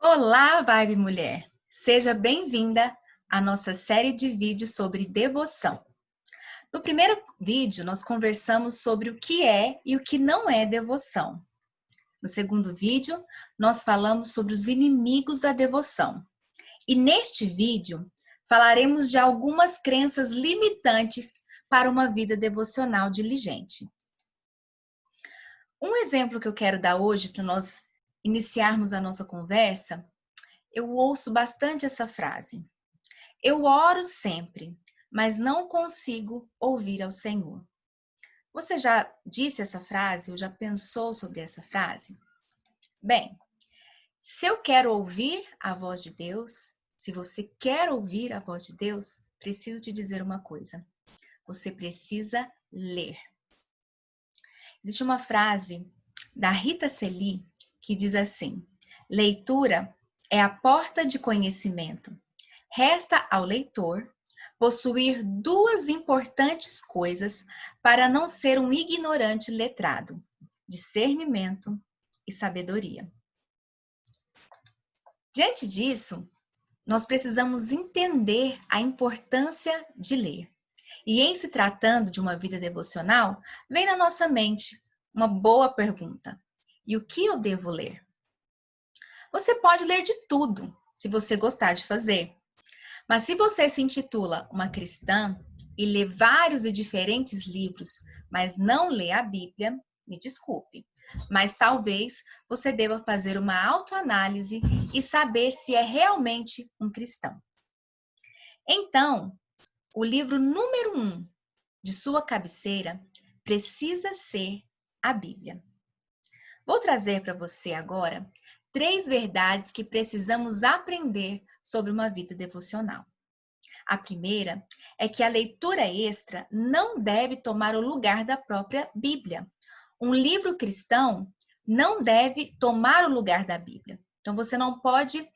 Olá, Vibe Mulher! Seja bem-vinda à nossa série de vídeos sobre devoção. No primeiro vídeo, nós conversamos sobre o que é e o que não é devoção. No segundo vídeo, nós falamos sobre os inimigos da devoção. E neste vídeo, falaremos de algumas crenças limitantes para uma vida devocional diligente. Um exemplo que eu quero dar hoje para nós iniciarmos a nossa conversa, eu ouço bastante essa frase. Eu oro sempre, mas não consigo ouvir ao Senhor. Você já disse essa frase ou já pensou sobre essa frase? Bem, se eu quero ouvir a voz de Deus, se você quer ouvir a voz de Deus, preciso te dizer uma coisa. Você precisa ler. Existe uma frase da Rita Selim que diz assim: leitura é a porta de conhecimento. Resta ao leitor possuir duas importantes coisas para não ser um ignorante letrado: discernimento e sabedoria. Diante disso, nós precisamos entender a importância de ler. E em se tratando de uma vida devocional, vem na nossa mente uma boa pergunta: e o que eu devo ler? Você pode ler de tudo, se você gostar de fazer. Mas se você se intitula uma cristã e lê vários e diferentes livros, mas não lê a Bíblia, me desculpe, mas talvez você deva fazer uma autoanálise e saber se é realmente um cristão. Então, o livro número 1 de sua cabeceira precisa ser a Bíblia. Vou trazer para você agora 3 verdades que precisamos aprender sobre uma vida devocional. A primeira é que a leitura extra não deve tomar o lugar da própria Bíblia. Um livro cristão não deve tomar o lugar da Bíblia. Então, você não pode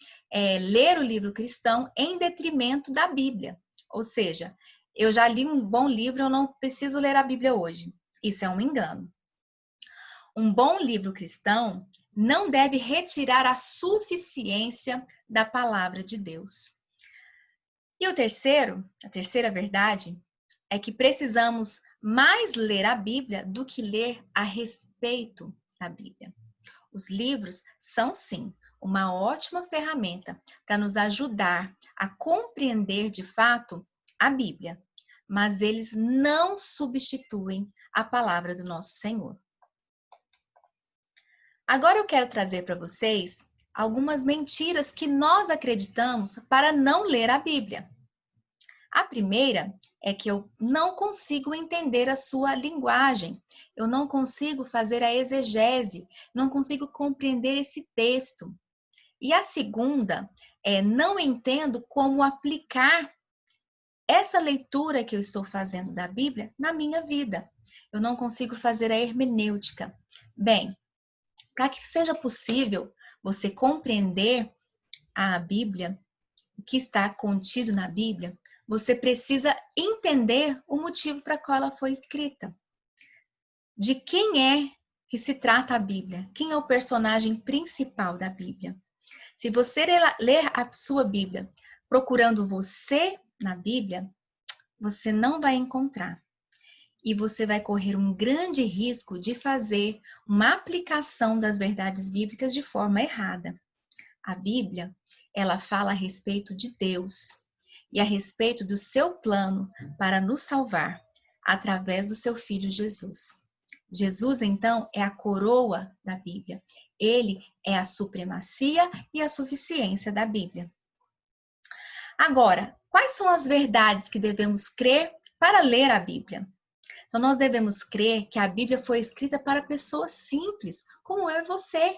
ler o livro cristão em detrimento da Bíblia. Ou seja, eu já li um bom livro, eu não preciso ler a Bíblia hoje. Isso é um engano. Um bom livro cristão não deve retirar a suficiência da palavra de Deus. E a terceira verdade, é que precisamos mais ler a Bíblia do que ler a respeito da Bíblia. Os livros são, sim, uma ótima ferramenta para nos ajudar a compreender de fato a Bíblia, mas eles não substituem a palavra do nosso Senhor. Agora eu quero trazer para vocês algumas mentiras que nós acreditamos para não ler a Bíblia. A primeira é que eu não consigo entender a sua linguagem, eu não consigo fazer a exegese, não consigo compreender esse texto. E a segunda é não entendo como aplicar essa leitura que eu estou fazendo da Bíblia na minha vida. Eu não consigo fazer a hermenêutica. Bem, para que seja possível você compreender a Bíblia, o que está contido na Bíblia, você precisa entender o motivo para qual ela foi escrita. De quem é que se trata a Bíblia? Quem é o personagem principal da Bíblia? Se você ler a sua Bíblia procurando você na Bíblia, você não vai encontrar. E você vai correr um grande risco de fazer uma aplicação das verdades bíblicas de forma errada. A Bíblia, ela fala a respeito de Deus e a respeito do seu plano para nos salvar através do seu Filho Jesus. Jesus, então, é a coroa da Bíblia. Ele é a supremacia e a suficiência da Bíblia. Agora, quais são as verdades que devemos crer para ler a Bíblia? Então, nós devemos crer que a Bíblia foi escrita para pessoas simples, como eu e você.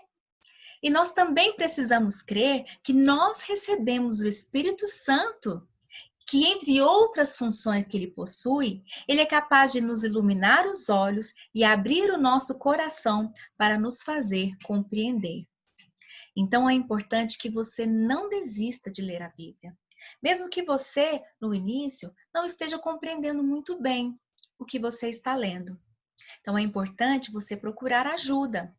E nós também precisamos crer que nós recebemos o Espírito Santo, que entre outras funções que ele possui, ele é capaz de nos iluminar os olhos e abrir o nosso coração para nos fazer compreender. Então é importante que você não desista de ler a Bíblia. Mesmo que você, no início, não esteja compreendendo muito bem o que você está lendo. Então é importante você procurar ajuda.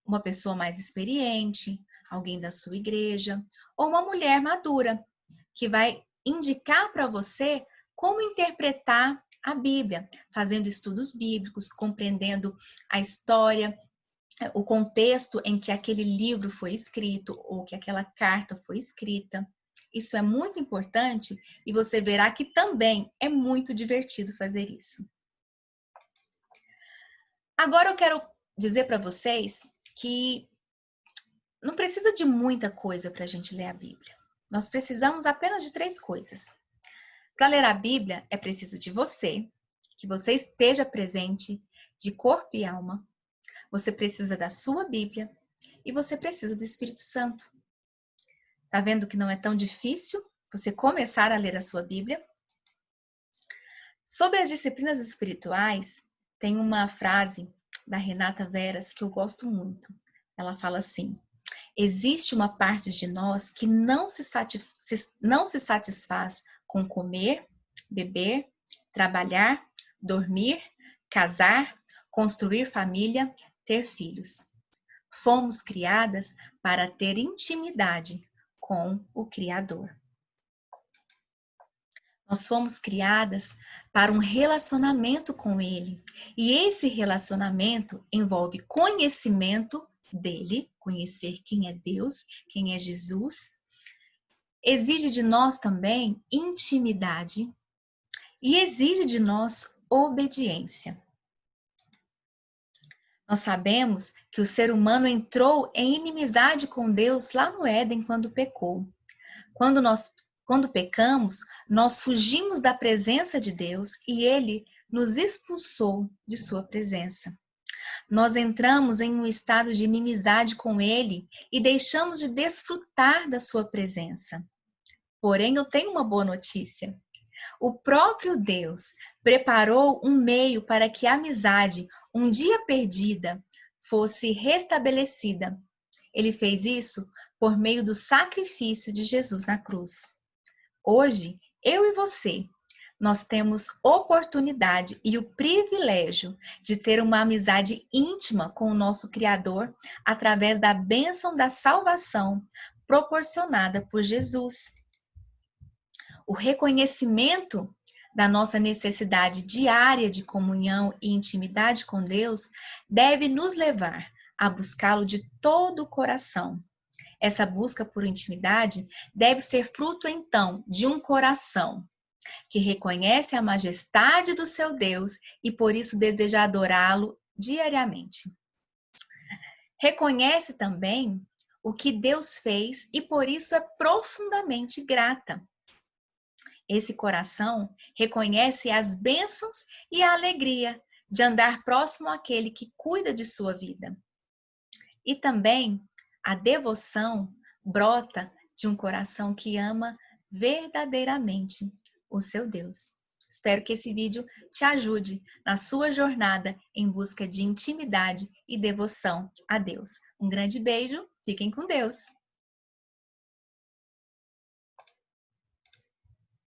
Uma pessoa mais experiente, alguém da sua igreja, ou uma mulher madura, que vai indicar para você como interpretar a Bíblia, fazendo estudos bíblicos, compreendendo a história, o contexto em que aquele livro foi escrito ou que aquela carta foi escrita. Isso é muito importante e você verá que também é muito divertido fazer isso. Agora eu quero dizer para vocês que não precisa de muita coisa para a gente ler a Bíblia. Nós precisamos apenas de 3 coisas. Para ler a Bíblia, é preciso de você, que você esteja presente de corpo e alma. Você precisa da sua Bíblia e você precisa do Espírito Santo. Tá vendo que não é tão difícil você começar a ler a sua Bíblia? Sobre as disciplinas espirituais, tem uma frase da Renata Veras que eu gosto muito. Ela fala assim: existe uma parte de nós que não se satisfaz com comer, beber, trabalhar, dormir, casar, construir família, ter filhos. Fomos criadas para ter intimidade com o Criador. Nós fomos criadas para um relacionamento com Ele. E esse relacionamento envolve conhecimento dele, conhecer quem é Deus, quem é Jesus. Exige de nós também intimidade e exige de nós obediência. Nós sabemos que o ser humano entrou em inimizade com Deus lá no Éden quando pecou. Quando pecamos, nós fugimos da presença de Deus e Ele nos expulsou de sua presença. Nós entramos em um estado de inimizade com Ele e deixamos de desfrutar da sua presença. Porém, eu tenho uma boa notícia. O próprio Deus preparou um meio para que a amizade, um dia perdida, fosse restabelecida. Ele fez isso por meio do sacrifício de Jesus na cruz. Hoje, eu e você, nós temos oportunidade e o privilégio de ter uma amizade íntima com o nosso Criador através da bênção da salvação proporcionada por Jesus. O reconhecimento da nossa necessidade diária de comunhão e intimidade com Deus deve nos levar a buscá-lo de todo o coração. Essa busca por intimidade deve ser fruto, então, de um coração que reconhece a majestade do seu Deus e por isso deseja adorá-lo diariamente. Reconhece também o que Deus fez e por isso é profundamente grata. Esse coração reconhece as bênçãos e a alegria de andar próximo àquele que cuida de sua vida. E também a devoção brota de um coração que ama verdadeiramente o seu Deus. Espero que esse vídeo te ajude na sua jornada em busca de intimidade e devoção a Deus. Um grande beijo, fiquem com Deus!